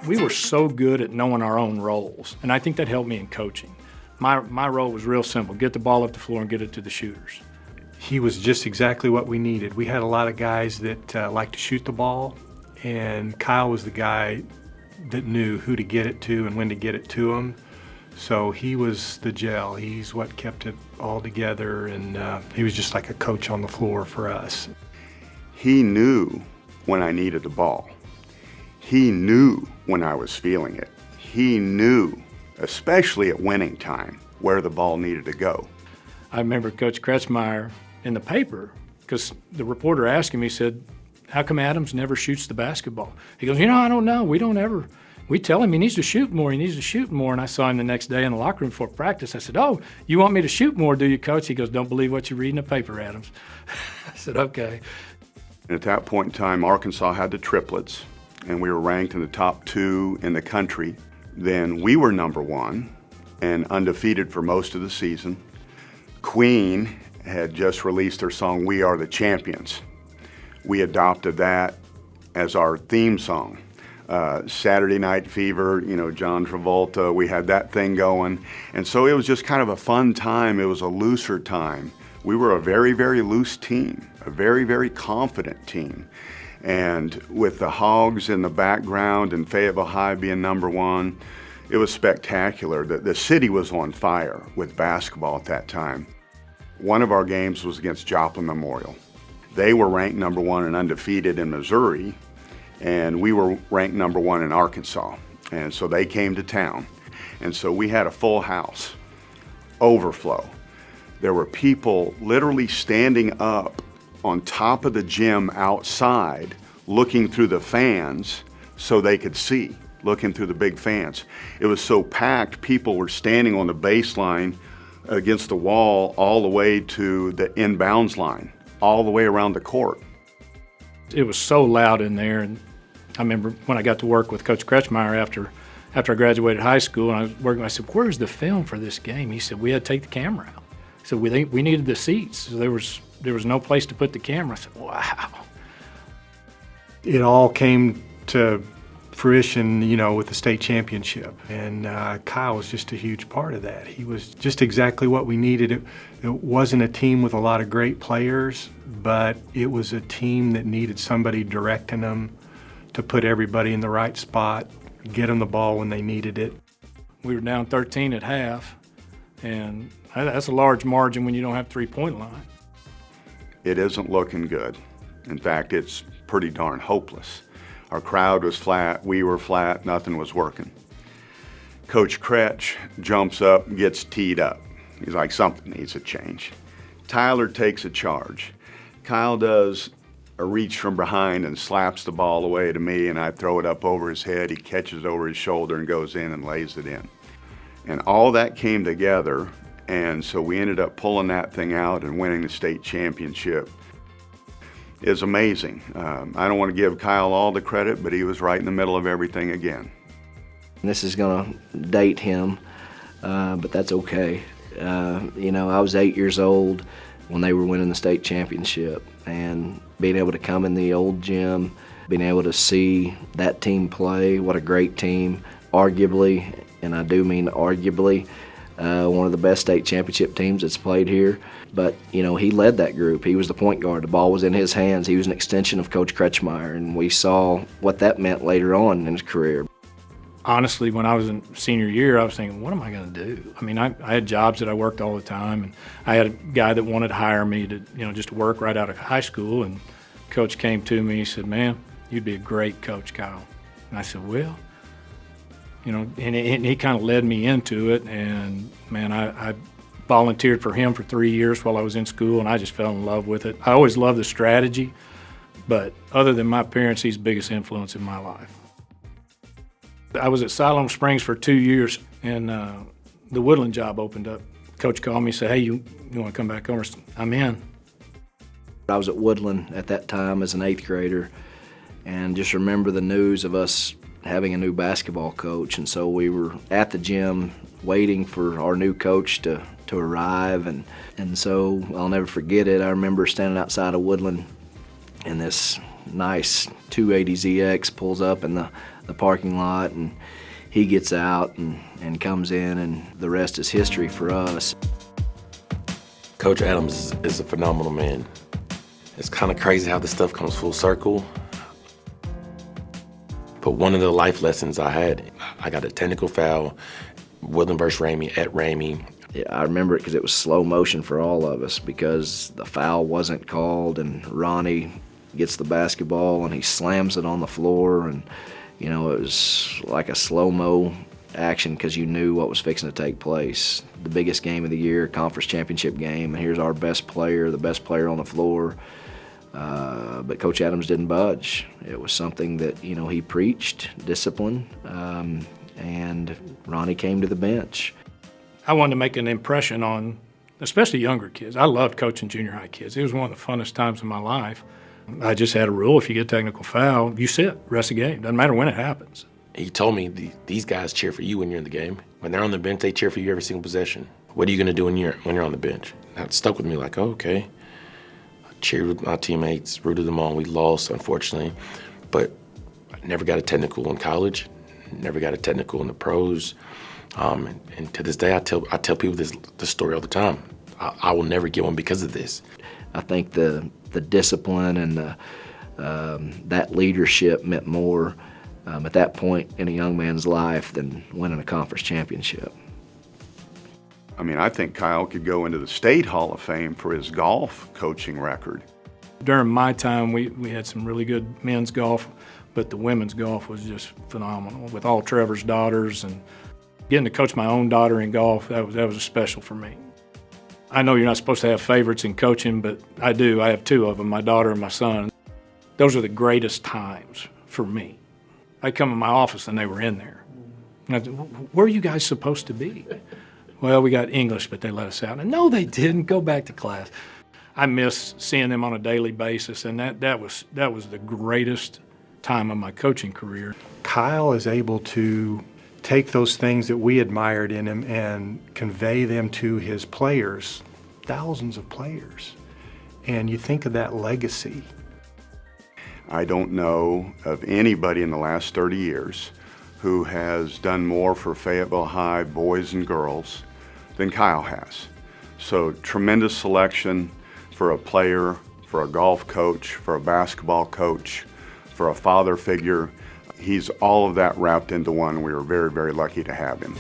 We were so good at knowing our own roles, and I think that helped me in coaching. My role was real simple: get the ball up the floor and get it to the shooters. He was just exactly what we needed. We had a lot of guys that like to shoot the ball, and Kyle was the guy that knew who to get it to and when to get it to him. So he was the gel. He's what kept it all together, and he was just like a coach on the floor for us. He knew when I needed the ball. He knew when I was feeling it. He knew, especially at winning time, where the ball needed to go. I remember Coach Kretschmeyer in the paper, because the reporter asked him, he said, "How come Adams never shoots the basketball?" He goes, "I don't know. We tell him he needs to shoot more, And I saw him the next day in the locker room before practice. I said, "Oh, you want me to shoot more, do you, Coach?" He goes, "Don't believe what you read in the paper, Adams." I said, "Okay." And at that point in time, Arkansas had the triplets, and we were ranked in the top 2 in the country. Then we were number 1 and undefeated for most of the season. Queen had just released their song, "We Are the Champions." We adopted that as our theme song. Saturday Night Fever, John Travolta, we had that thing going. And so it was just kind of a fun time. It was a looser time. We were a very, very loose team, a very, very confident team. And with the Hogs in the background and Fayetteville High being number 1, it was spectacular. The city was on fire with basketball at that time. One of our games was against Joplin Memorial. They were ranked number 1 and undefeated in Missouri, and we were ranked number 1 in Arkansas. And so they came to town. And so we had a full house, overflow. There were people literally standing up on top of the gym outside, looking through the fans so they could see, looking through the big fans. It was so packed, people were standing on the baseline against the wall all the way to the inbounds line, all the way around the court. It was so loud in there, and I remember when I got to work with Coach Kretschmeyer after I graduated high school, and I was working, I said, "Where's the film for this game?" He said, "We had to take the camera out." So we needed the seats, so there was no place to put the camera. I said, "Wow." It all came to fruition, with the state championship, and Kyle was just a huge part of that. He was just exactly what we needed. It wasn't a team with a lot of great players, but it was a team that needed somebody directing them to put everybody in the right spot, get them the ball when they needed it. We were down 13 at half, and that's a large margin when you don't have three-point line. It isn't looking good. In fact, it's pretty darn hopeless. Our crowd was flat, we were flat, nothing was working. Coach Kretsch jumps up and gets teed up. He's like, something needs to change. Tyler takes a charge. Kyle does a reach from behind and slaps the ball away to me, and I throw it up over his head. He catches it over his shoulder and goes in and lays it in. And all that came together, and so we ended up pulling that thing out and winning the state championship. It was amazing. I don't want to give Kyle all the credit, but he was right in the middle of everything again. This is going to date him, but that's okay. I was 8 years old when they were winning the state championship, and being able to come in the old gym, being able to see that team play, what a great team, arguably, and I do mean arguably, one of the best state championship teams that's played here. But, he led that group. He was the point guard. The ball was in his hands. He was an extension of Coach Kretschmeyer, and we saw what that meant later on in his career. Honestly, when I was in senior year, I was thinking, what am I going to do? I mean, I had jobs that I worked all the time, and I had a guy that wanted to hire me to, just work right out of high school, and Coach came to me, he said, "Man, you'd be a great coach, Kyle." And I said, "Well," and he kind of led me into it, and man, I volunteered for him for 3 years while I was in school, and I just fell in love with it. I always loved the strategy, but other than my parents, he's the biggest influence in my life. I was at Siloam Springs for 2 years, and the Woodland job opened up. Coach called me and said, "Hey, you want to come back over?" I'm in. I was at Woodland at that time as an 8th grader, and just remember the news of us having a new basketball coach, and so we were at the gym waiting for our new coach to arrive, and so I'll never forget it. I remember standing outside of Woodland, and this nice 280ZX pulls up in the parking lot, and he gets out and comes in, and the rest is history for us. Coach Adams is a phenomenal man. It's kind of crazy how this stuff comes full circle. But one of the life lessons I had, I got a technical foul, Woodland versus Ramey at Ramey. Yeah, I remember it because it was slow motion for all of us because the foul wasn't called, and Ronnie gets the basketball and he slams it on the floor, and you know, it was like a slow-mo action because you knew what was fixing to take place. The biggest game of the year, conference championship game, and here's our best player, the best player on the floor. But Coach Adams didn't budge. It was something that, you know, he preached, discipline, and Ronnie came to the bench. I wanted to make an impression on especially younger kids. I loved coaching junior high kids. It was one of the funnest times of my life. I just had a rule: if you get a technical foul, you sit, rest of the game. Doesn't matter when it happens. He told me these guys cheer for you when you're in the game. When they're on the bench, they cheer for you every single possession. What are you going to do when you're on the bench? That stuck with me like, oh, okay. I cheered with my teammates, rooted them on. We lost, unfortunately, but I never got a technical in college, never got a technical in the pros. And to this day, I tell people this story all the time. I will never get one because of this. I think the discipline and that leadership meant more at that point in a young man's life than winning a conference championship. I mean, I think Kyle could go into the State Hall of Fame for his golf coaching record. During my time, we had some really good men's golf, but the women's golf was just phenomenal with all Trevor's daughters, and getting to coach my own daughter in golf, that was special for me. I know you're not supposed to have favorites in coaching, but I do. I have two of them, my daughter and my son. Those are the greatest times for me. I'd come in my office and they were in there. And I'd say, where are you guys supposed to be? Well, we got English, but they let us out. And no, they didn't. Go back to class. I miss seeing them on a daily basis, and that was the greatest time of my coaching career. Kyle is able to take those things that we admired in him and convey them to his players, thousands of players. And you think of that legacy. I don't know of anybody in the last 30 years who has done more for Fayetteville High boys and girls than Kyle has. So tremendous selection for a player, for a golf coach, for a basketball coach, for a father figure. He's all of that wrapped into one. We were very, very lucky to have him.